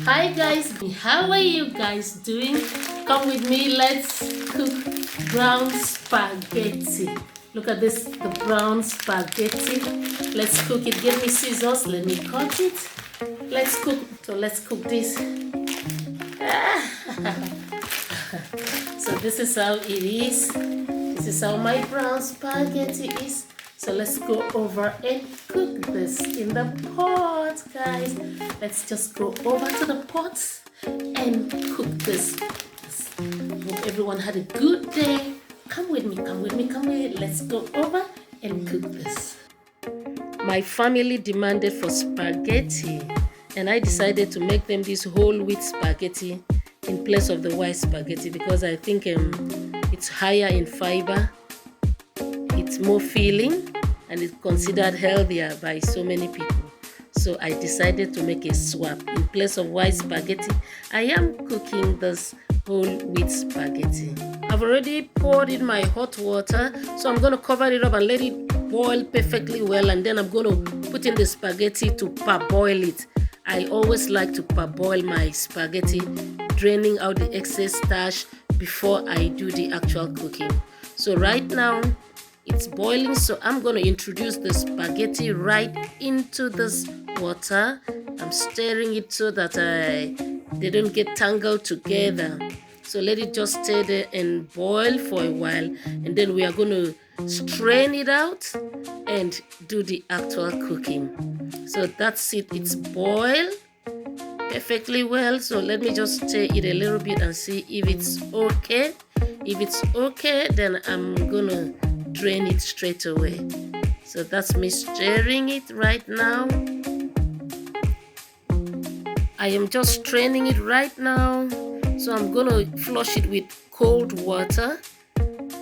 Hi guys, how are you guys doing? Come with me, let's cook brown spaghetti. Look at this, the brown spaghetti. Let's cook it. Give me scissors, let me cut it. Let's cook. So let's cook this. So this is how it is. This is how my brown spaghetti is. So let's go over and cook this in the pot, guys. Let's just go over to the pot and cook this. Hope everyone had a good day. Come with me, come with me, come with me. Let's go over and cook this. My family demanded for spaghetti, and I decided to make them this whole wheat spaghetti in place of the white spaghetti because I think it's higher in fiber, it's more filling, and it's considered healthier by so many people. So I decided to make a swap. In place of white spaghetti, I am cooking this whole wheat spaghetti. I've already poured in my hot water, so I'm going to cover it up and let it boil perfectly well, and then I'm going to put in the spaghetti to parboil it. I always like to parboil my spaghetti, draining out the excess starch before I do the actual cooking. So right now it's boiling, so I'm going to introduce the spaghetti right into this water. I'm stirring it so that they don't get tangled together. So let it just stay there and boil for a while, and then we are going to strain it out and do the actual cooking. So that's it. It's boiled perfectly well. So let me just stir it a little bit and see if it's okay. If it's okay, then I'm gonna drain it straight away. So that's me stirring it right now. I am just straining it right now. So I'm gonna flush it with cold water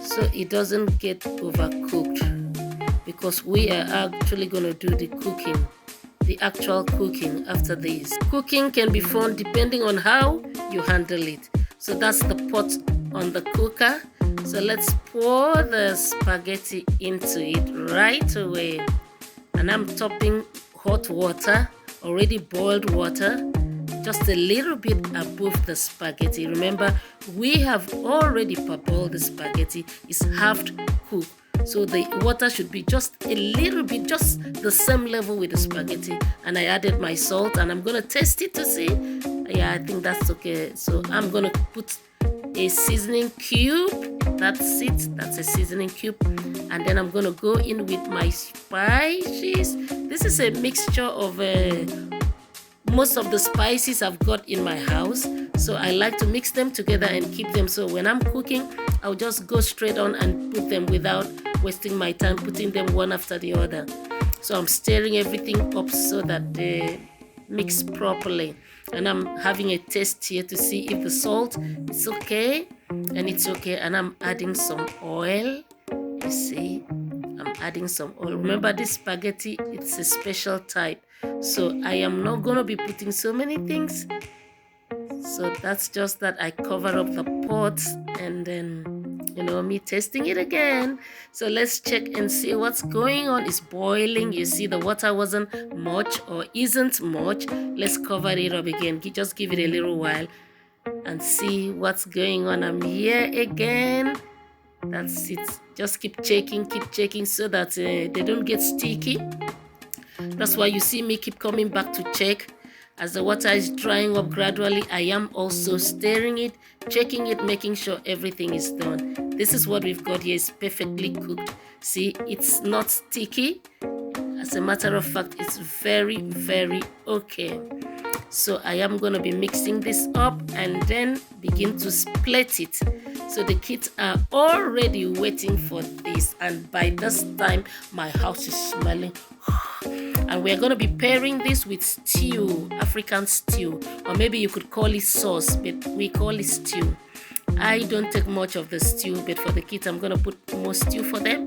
so it doesn't get overcooked, because we are actually gonna do the cooking, the actual cooking after this. Cooking can be fun depending on how you handle it. So that's the pot on the cooker. So let's pour the spaghetti into it right away. And I'm topping hot water, already boiled water, just a little bit above the spaghetti. Remember, we have already parboiled the spaghetti. It's half cooked. So the water should be just a little bit, just the same level with the spaghetti. And I added my salt, and I'm going to taste it to see. Yeah, I think that's okay. So I'm going to put a seasoning cube. That's it. That's a seasoning cube. And then I'm going to go in with my spices. This is a mixture of most of the spices I've got in my house. So I like to mix them together and keep them. So when I'm cooking, I'll just go straight on and put them without wasting my time putting them one after the other. So I'm stirring everything up so that they mix properly. And I'm having a taste here to see if the salt is okay. And it's okay. And I'm adding some oil. You see, I'm adding some oil. Remember, this spaghetti, it's a special type. So I am not going to be putting so many things. So that's just that I cover up the pot, and then, me testing it again. So let's check and see what's going on. It's boiling. You see the water wasn't much or isn't much. Let's cover it up again. Just give it a little while and see what's going on. I'm here again. That's it. Just keep checking so that they don't get sticky. That's why you see me keep coming back to check. As the water is drying up gradually, I am also stirring it, checking it, making sure everything is done. This is what we've got here. It's perfectly cooked. See, it's not sticky. As a matter of fact, it's very, very okay. So I am going to be mixing this up and then begin to split it. So the kids are already waiting for this, and by this time my house is smelling. And we're going to be pairing this with stew, African stew, or maybe you could call it sauce, but we call it stew. I don't take much of the stew, but for the kids I'm going to put more stew for them.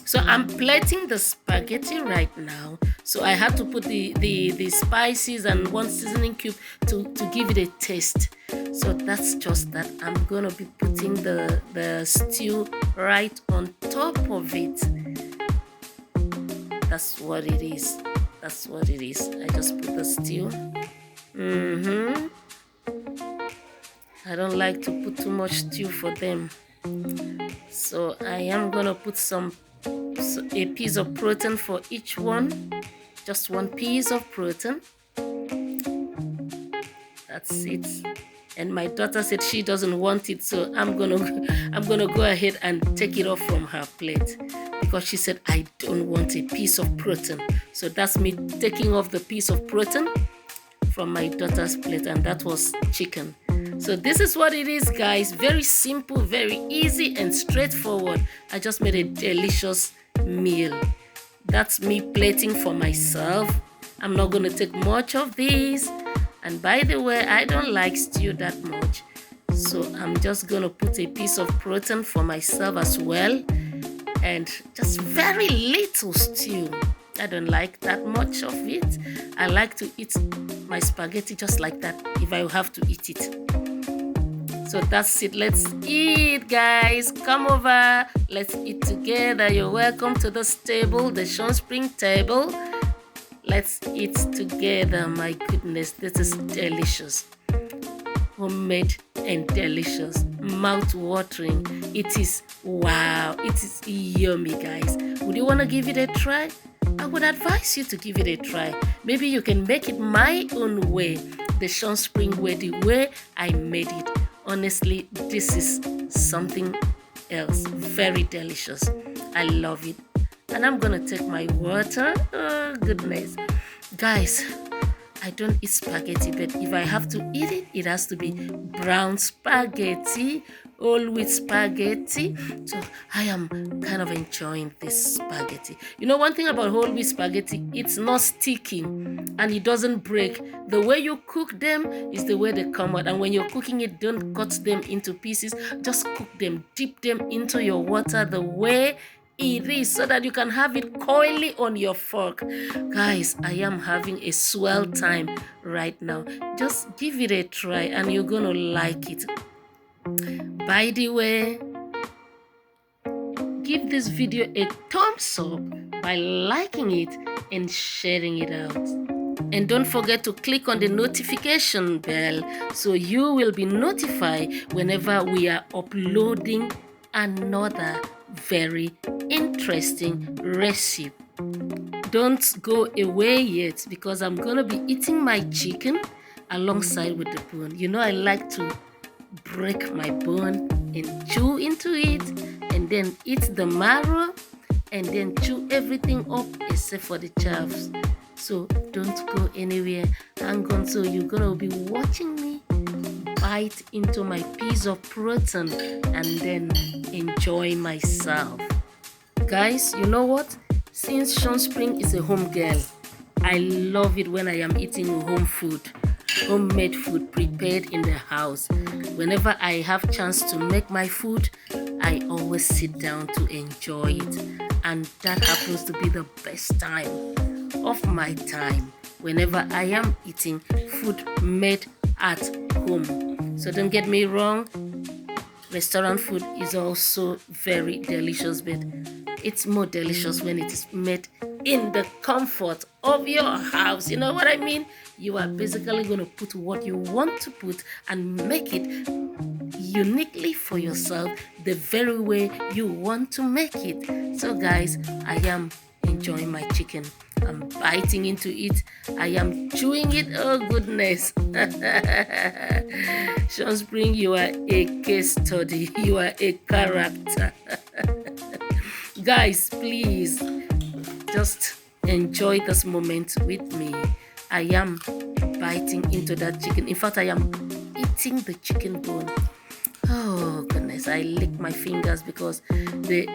So I'm plating the spaghetti right now. So I have to put the spices and one seasoning cube to give it a taste. So that's just that. I'm going to be putting the stew right on top of it. That's what it is. I just put the stew Mm-hmm. I don't like to put too much stew for them. So I am gonna put a piece of protein for each one. Just one piece of protein. That's it. And my daughter said she doesn't want it, so I'm gonna go ahead and take it off from her plate because she said I don't want a piece of protein. So that's me taking off the piece of protein from my daughter's plate, and that was chicken. So this is what it is, guys. Very simple, very easy and straightforward. I just made a delicious meal. That's me plating for myself. I'm not gonna take much of this. And by the way, I don't like stew that much. So I'm just gonna put a piece of protein for myself as well. And just very little stew. I don't like that much of it. I like to eat my spaghetti just like that if I have to eat it. So that's it. Let's eat, guys. Come over. Let's eat together. You're welcome to this table, the Shuntsprings table. Let's eat together. My goodness, this is delicious. Homemade and delicious. Mouth-watering. It is wow. It is yummy, guys. Would you want to give it a try? I would advise you to give it a try. Maybe you can make it my own way, the Shuntsprings way, the way I made it. Honestly, this is something else. Very delicious. I love it. And I'm gonna take my water. Oh goodness, guys, I don't eat spaghetti, but if I have to eat it, it has to be brown spaghetti, whole wheat spaghetti. So I am kind of enjoying this spaghetti. You know, one thing about whole wheat spaghetti, it's not sticky and it doesn't break. The way you cook them is the way they come out. And when you're cooking it, don't cut them into pieces. Just cook them, dip them into your water the way it is so that you can have it coily on your fork. Guys, I am having a swell time right now. Just give it a try and you're gonna like it. By the way, give this video a thumbs up by liking it and sharing it out. And don't forget to click on the notification bell so you will be notified whenever we are uploading another very interesting recipe. Don't go away yet because I'm gonna be eating my chicken alongside with the bone. You know, I like to break my bone and chew into it and then eat the marrow and then chew everything up except for the chaffs. So don't go anywhere. Hang on, so you're gonna be watching me bite into my piece of protein and then enjoy myself. Guys, you know what? Since Shuntsprings is a home girl, I love it when I am eating home food, homemade food prepared in the house. Whenever I have chance to make my food, I always sit down to enjoy it. And that happens to be the best time of my time whenever I am eating food made at home. So don't get me wrong, restaurant food is also very delicious, but it's more delicious when it is made in the comfort of your house. You know what I mean? You are basically going to put what you want to put and make it uniquely for yourself the very way you want to make it. So guys, I am enjoying my chicken. I'm biting into it. I am chewing it. Oh goodness. Shuntsprings, you are a case study. You are a character. Guys, please just enjoy this moment with me. I am biting into that chicken. In fact, I am eating the chicken bone. Oh goodness, I lick my fingers because the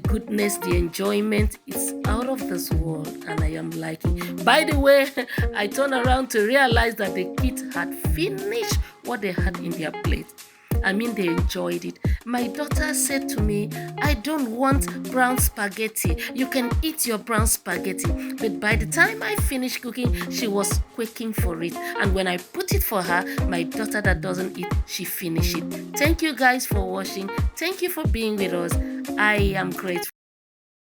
goodness, the enjoyment is out of this world and I am liking. By the way, I turned around to realize that the kids had finished what they had in their plate. I mean, they enjoyed it. My daughter said to me, I don't want brown spaghetti. You can eat your brown spaghetti. But by the time I finished cooking, she was quaking for it. And when I put it for her, my daughter that doesn't eat, she finished it. Thank you guys for watching. Thank you for being with us. I am grateful.